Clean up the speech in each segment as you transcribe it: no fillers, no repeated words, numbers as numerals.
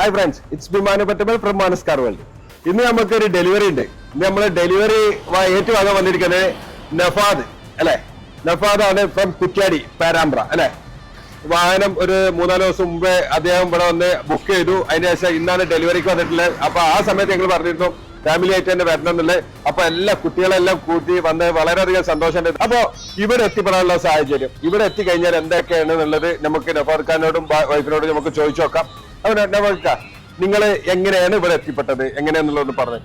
Hi friends, it's ബിമാന പറ്റബൽ from Manas car world. ഇന്ന് നമുക്കൊരു ഡെലിവറി ഉണ്ട്. ഇന്ന് നമ്മൾ ഡെലിവറി ഏറ്റുവാങ്ങാൻ വന്നിരിക്കുന്നത് നഫാദ് അല്ലെ. നഫാദ് ആണ് ഫ്രം കുറ്റ്യാടി പേരാമ്പ്ര അല്ലെ. വാഹനം ഒരു 3-4 ദിവസം മുമ്പേ അദ്ദേഹം ഇവിടെ വന്ന് ബുക്ക് ചെയ്തു. അതിനുശേഷം ഇന്നാണ് ഡെലിവറിക്ക് വന്നിട്ടുള്ളത്. അപ്പൊ ആ സമയത്ത് ഞങ്ങൾ പറഞ്ഞിരുന്നു ഫാമിലി ആയിട്ട് തന്നെ വരണം എന്നുള്ളത്. അപ്പൊ എല്ലാ കുട്ടികളെല്ലാം കൂട്ടി വന്ന് വളരെയധികം സന്തോഷമുണ്ട്. അപ്പൊ ഇവിടെ എത്തിപ്പെടാനുള്ള സാഹചര്യം, ഇവിടെ എത്തിക്കഴിഞ്ഞാൽ എന്തൊക്കെയാണ് എന്നുള്ളത് നമുക്ക് നഫാദ് ഖാനോടും വൈഫിനോടും നമുക്ക് ചോദിച്ചു നോക്കാം. നഫാദ്, നിങ്ങൾ എങ്ങനെയാണ് ഇവിടെ എത്തിപ്പെട്ടത്, എങ്ങനെയാന്നുള്ളത് പറഞ്ഞു.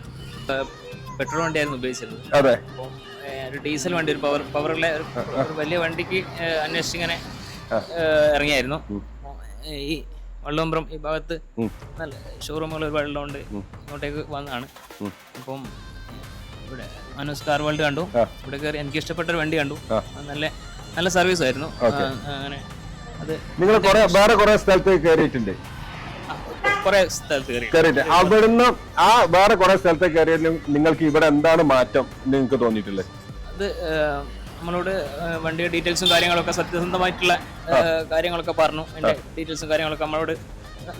പെട്രോൾ വണ്ടിയായിരുന്നു ഉപയോഗിച്ചത്. അതെ, ഒരു ഡീസൽ വണ്ടി, ഒരു പവറുള്ള ഒരു വലിയ വണ്ടിക്ക് അന്വേഷിച്ചിങ്ങനെ ഇറങ്ങിയായിരുന്നു. ഈ വള്ളംപുറം ഈ ഭാഗത്ത് നല്ല ഷോറൂമുകൾ ഒരുപാടുള്ളതുകൊണ്ട് ഇങ്ങോട്ടേക്ക് വന്നതാണ്. അപ്പം ഇവിടെ മാനസ് കാർ വേൾഡ് കണ്ടു. ഇവിടെ കയറി എനിക്ക് ഇഷ്ടപ്പെട്ട ഒരു വണ്ടി കണ്ടു. നല്ല നല്ല സർവീസ് ആയിരുന്നു. അങ്ങനെ അത് നിങ്ങൾ വേറെ കുറെ സ്ഥലത്ത് കയറിയിട്ടുണ്ട്. കുറെ സ്ഥലത്ത് കയറിയിട്ട് അവിടുന്ന് ആ വേറെ കുറെ സ്ഥലത്ത് കയറിയാലും നിങ്ങൾക്ക് ഇവിടെ എന്താണ് മാറ്റം നിങ്ങൾക്ക് തോന്നിയിട്ടുള്ളത്? അത് നമ്മളോട് വണ്ടിയുടെ ഡീറ്റെയിൽസും കാര്യങ്ങളൊക്കെ സത്യസന്ധമായിട്ടുള്ള കാര്യങ്ങളൊക്കെ പറഞ്ഞു. അതിന്റെ ഡീറ്റെയിൽസും കാര്യങ്ങളൊക്കെ നമ്മളോട്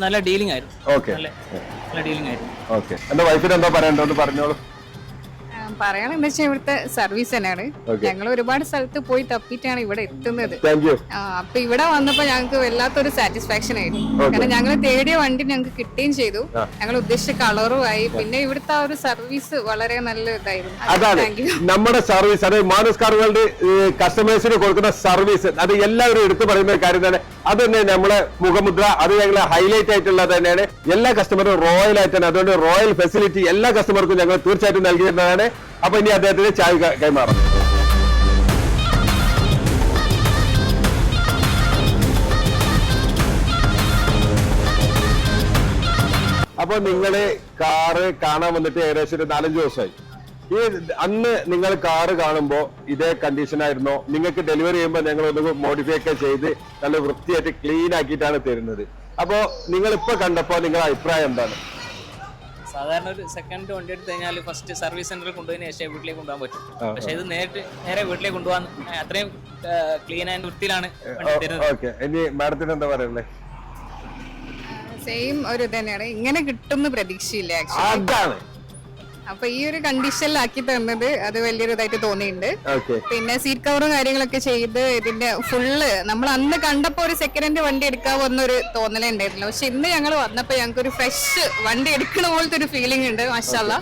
നല്ല ഡീലിംഗ് ആയിരുന്നു. നല്ല ഡീലിംഗ് ആയിരുന്നു. ഓക്കെ, എന്റെ വൈഫിന് എന്താ പറയണ്ടോ പറഞ്ഞോളൂ. പറയണെന്ന് വെച്ചാൽ ഇവിടുത്തെ സർവീസ് തന്നെയാണ്. ഞങ്ങൾ ഒരുപാട് സ്ഥലത്ത് പോയി തപ്പിട്ടാണ് ഇവിടെ എത്തുന്നത്. അപ്പൊ ഇവിടെ വന്നപ്പോ ഞങ്ങൾക്ക് വല്ലാത്തൊരു സാറ്റിസ്ഫാക്ഷൻ ആയിരുന്നു. കാരണം ഞങ്ങൾ തേടിയ വണ്ടി ഞങ്ങൾക്ക് കിട്ടുകയും ചെയ്തു. ഞങ്ങൾ ഉദ്ദേശിച്ച കളറും ആയി. പിന്നെ ഇവിടുത്തെ ആ ഒരു സർവീസ് വളരെ നല്ല ഇതായിരുന്നു. അതാണ് നമ്മുടെ സർവീസ്. അത് മാനസ് കാർ വേൾഡ് കസ്റ്റമേഴ്സിന് കൊടുക്കുന്ന സർവീസ്, അത് എല്ലാവരും എടുത്തു പറയുന്ന ഒരു കാര്യം തന്നെ. അത് തന്നെ നമ്മളെ മുഖമുദ്ര, അത് ഞങ്ങൾ ഹൈലൈറ്റ് ആയിട്ടുള്ളത് തന്നെയാണ്. എല്ലാ കസ്റ്റമറും റോയൽ ആയിട്ടാണ്. അതുകൊണ്ട് റോയൽ ഫെസിലിറ്റി എല്ലാ കസ്റ്റമർക്കും ഞങ്ങൾ തീർച്ചയായിട്ടും നൽകിയിരുന്നതാണ്. അപ്പൊ ഇനി അദ്ദേഹത്തിന് ചായ കൈമാറാം. അപ്പൊ നിങ്ങള് കാറ് കാണാൻ വന്നിട്ട് ഏകദേശം ഒരു 4-5 ദിവസമായി. ഈ അന്ന് നിങ്ങൾ കാറ് കാണുമ്പോ ഇതേ കണ്ടീഷൻ ആയിരുന്നോ? നിങ്ങൾക്ക് ഡെലിവറി ചെയ്യുമ്പോൾ ഞങ്ങൾ ഒന്ന് മോഡിഫൈ ഒക്കെ ചെയ്ത് നല്ല വൃത്തിയായിട്ട് ക്ലീൻ ആക്കിയിട്ടാണ് തരുന്നത്. അപ്പോ നിങ്ങൾ ഇപ്പൊ കണ്ടപ്പോ നിങ്ങളുടെ അഭിപ്രായം എന്താണ്? സാധാരണ ഒരു സെക്കൻഡ് വണ്ടി എടുത്തു കഴിഞ്ഞാൽ ഫസ്റ്റ് സർവീസ് സെന്ററിൽ കൊണ്ടുപോയതിനു ശേഷം വീട്ടിലേക്ക് കൊണ്ടുപോകാൻ പറ്റും. പക്ഷെ ഇത് നേരെ വീട്ടിലേക്ക് കൊണ്ടുപോകാൻ അത്രയും ക്ലീൻ ആൻഡ് വൃത്തിയിലാണ് തരുന്നത്. ഓക്കെ, ഇനി മാഡത്തിന് എന്താ പറയുന്നത്? സെയിം ഒരു തന്നെയാണ്. ഇങ്ങനെ കിട്ടുന്ന പ്രതീക്ഷയില്ല ആക്ച്വലി. അപ്പൊ ഈ ഒരു കണ്ടീഷനിലാക്കി തന്നത് അത് വലിയൊരു ഇതായിട്ട് തോന്നിയിട്ടുണ്ട്. പിന്നെ സീറ്റ് കവറും കാര്യങ്ങളൊക്കെ ചെയ്ത് ഇതിന്റെ ഫുള്ള് നമ്മൾ അന്ന് കണ്ടപ്പോ ഒരു സെക്കൻഡ് വണ്ടി എടുക്കാൻ വന്നൊരു തോന്നലേ ഉണ്ടായിരുന്നില്ല. പക്ഷെ ഇന്ന് ഞങ്ങൾ വന്നപ്പോ ഞങ്ങൾക്ക് ഒരു ഫ്രഷ് വണ്ടി എടുക്കണ പോലത്തെ ഒരു ഫീലിംഗ് ഉണ്ട്. മാഷാഅല്ലാ,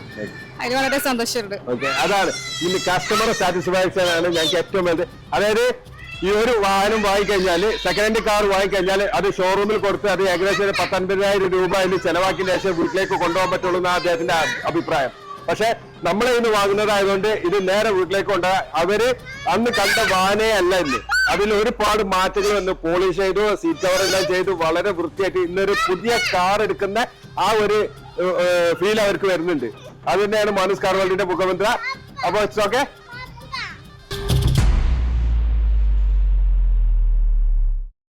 അതിന് വളരെ സന്തോഷമുണ്ട്. അതാണ് ഇനി കസ്റ്റമർ സാറ്റിസ്ഫാക്ഷൻ ആണ് ഞങ്ങൾക്ക് ഏറ്റവും വലുത്. അതായത് ഈ ഒരു വാഹനം വാങ്ങിക്കഴിഞ്ഞാല്, സെക്കൻഡ് കാർ വാങ്ങിക്കഴിഞ്ഞാൽ അത് ഷോറൂമിൽ കൊടുത്ത് അത് ഏകദേശം 10-50,000 രൂപ അതിന് ചെലവാക്കിയ ശേഷം വീട്ടിലേക്ക് കൊണ്ടുപോകാൻ പറ്റുള്ളൂ എന്നാണ് അദ്ദേഹത്തിന്റെ അഭിപ്രായം. പക്ഷെ നമ്മളെ ഇന്ന് വാങ്ങുന്നതായതുകൊണ്ട് ഇത് നേരെ വീട്ടിലേക്ക് കൊണ്ടുപോകാൻ അവര് അന്ന് കണ്ട വാഹനേ അല്ല ഇന്ന്. അതിൽ ഒരുപാട് മാറ്റങ്ങൾ വന്ന് പോളിഷ് ചെയ്തു, സീറ്റ് കവർ എല്ലാം ചെയ്തു, വളരെ വൃത്തിയായിട്ട് ഇന്നൊരു പുതിയ കാർ എടുക്കുന്ന ആ ഒരു ഫീൽ അവർക്ക് വരുന്നുണ്ട്. അത് തന്നെയാണ് മാനസ് കാർ വേൾഡിന്റെ മുഖമന്ത്ര. അപ്പൊ ഇറ്റ്സ് ഓക്കെ.